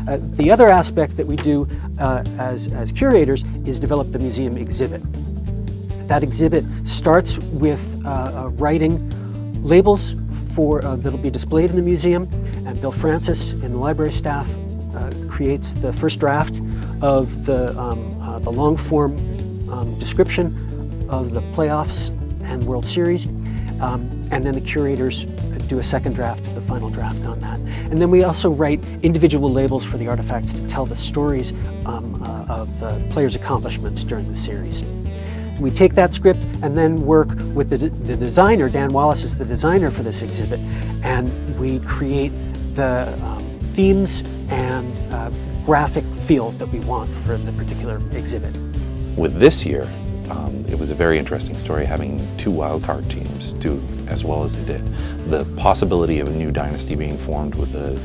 The other aspect that we do as curators is develop the museum exhibit. That exhibit starts with writing labels that'll be displayed in the museum, and Bill Francis and the library staff creates the first draft of the long-form description of the playoffs and World Series, and then the curators do a second draft, the final draft on that. And then we also write individual labels for the artifacts to tell the stories of the players' accomplishments during the series. We take that script and then work with the designer. Dan Wallace is the designer for this exhibit, and we create the themes and graphic feel that we want for the particular exhibit. With this year, it was a very interesting story having two wildcard teams do as well as they did. The possibility of a new dynasty being formed with the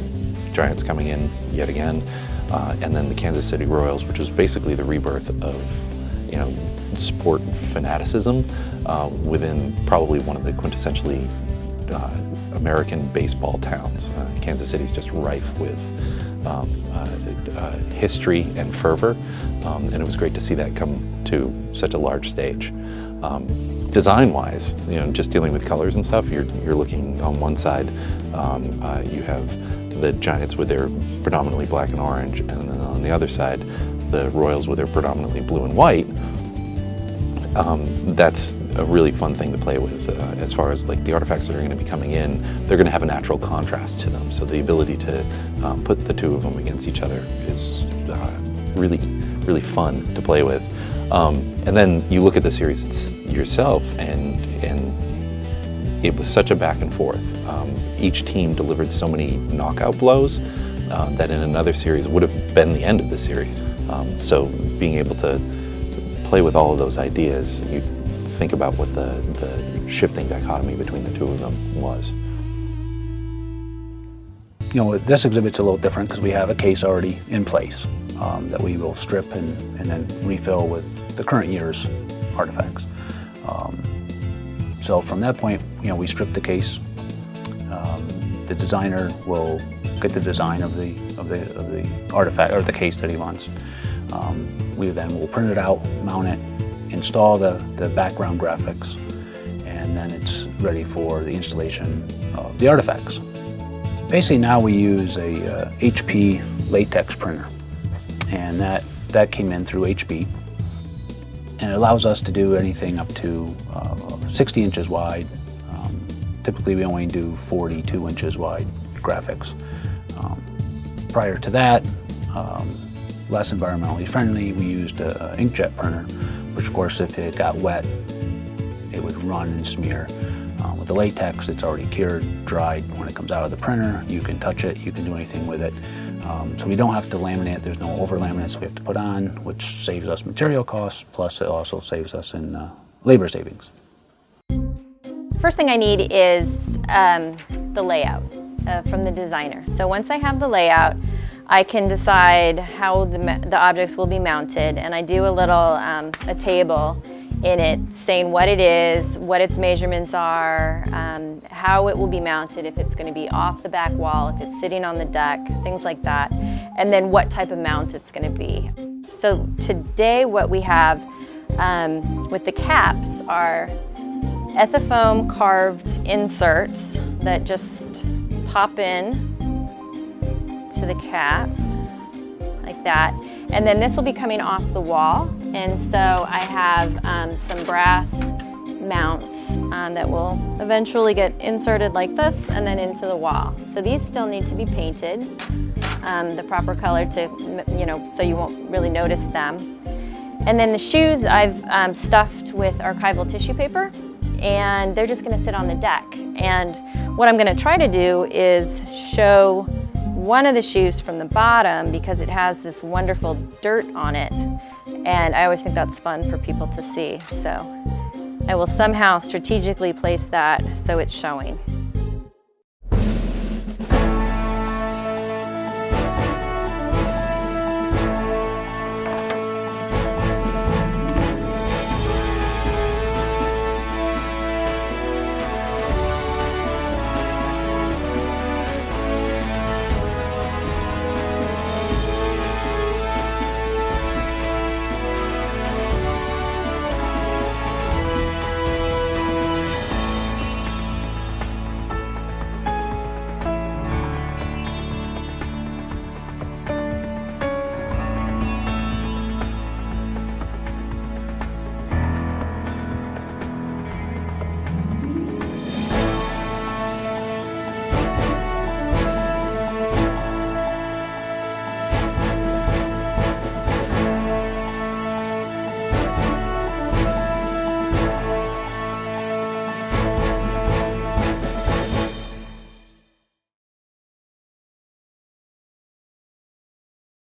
Giants coming in yet again, and then the Kansas City Royals, which was basically the rebirth of, sport fanaticism within probably one of the quintessentially American baseball towns. Kansas City's just rife with history and fervor, and it was great to see that come to such a large stage. Design-wise, just dealing with colors and stuff, you're looking on one side, you have the Giants with their predominantly black and orange, and then on the other side, the Royals with their predominantly blue and white. That's a really fun thing to play with as far as like the artifacts that are going to be coming in. They're going to have a natural contrast to them, so the ability to put the two of them against each other is really fun to play with. And then you look at the series yourself, and it was such a back and forth. Each team delivered so many knockout blows that in another series would have been the end of the series. So being able to play with all of those ideas, you think about what the shifting dichotomy between the two of them was. This exhibit's a little different because we have a case already in place that we will strip and then refill with the current year's artifacts. So from that point, we strip the case. The designer will get the design of the artifact or the case that he wants. We then will print it out, mount it, install the background graphics, and then it's ready for the installation of the artifacts. Basically now we use a HP latex printer, and that came in through HP, and it allows us to do anything up to 60 inches wide. Typically we only do 42 inches wide graphics. Prior to that, less environmentally friendly, we used an inkjet printer, which of course if it got wet, it would run and smear. With the latex, it's already cured, dried. When it comes out of the printer, you can touch it, you can do anything with it. So we don't have to laminate, there's no over laminates we have to put on, which saves us material costs, plus it also saves us in labor savings. First thing I need is the layout from the designer. So once I have the layout, I can decide how the objects will be mounted, and I do a little a table in it saying what it is, what its measurements are, how it will be mounted, if it's going to be off the back wall, if it's sitting on the deck, things like that, and then what type of mount it's going to be. So today what we have with the caps are Ethafoam carved inserts that just pop in to the cap like that, and then this will be coming off the wall, and so I have some brass mounts that will eventually get inserted like this and then into the wall. So these still need to be painted the proper color to, so you won't really notice them. And then the shoes I've stuffed with archival tissue paper, and they're just going to sit on the deck. And what I'm going to try to do is show one of the shoes from the bottom because it has this wonderful dirt on it, and I always think that's fun for people to see. So I will somehow strategically place that so it's showing.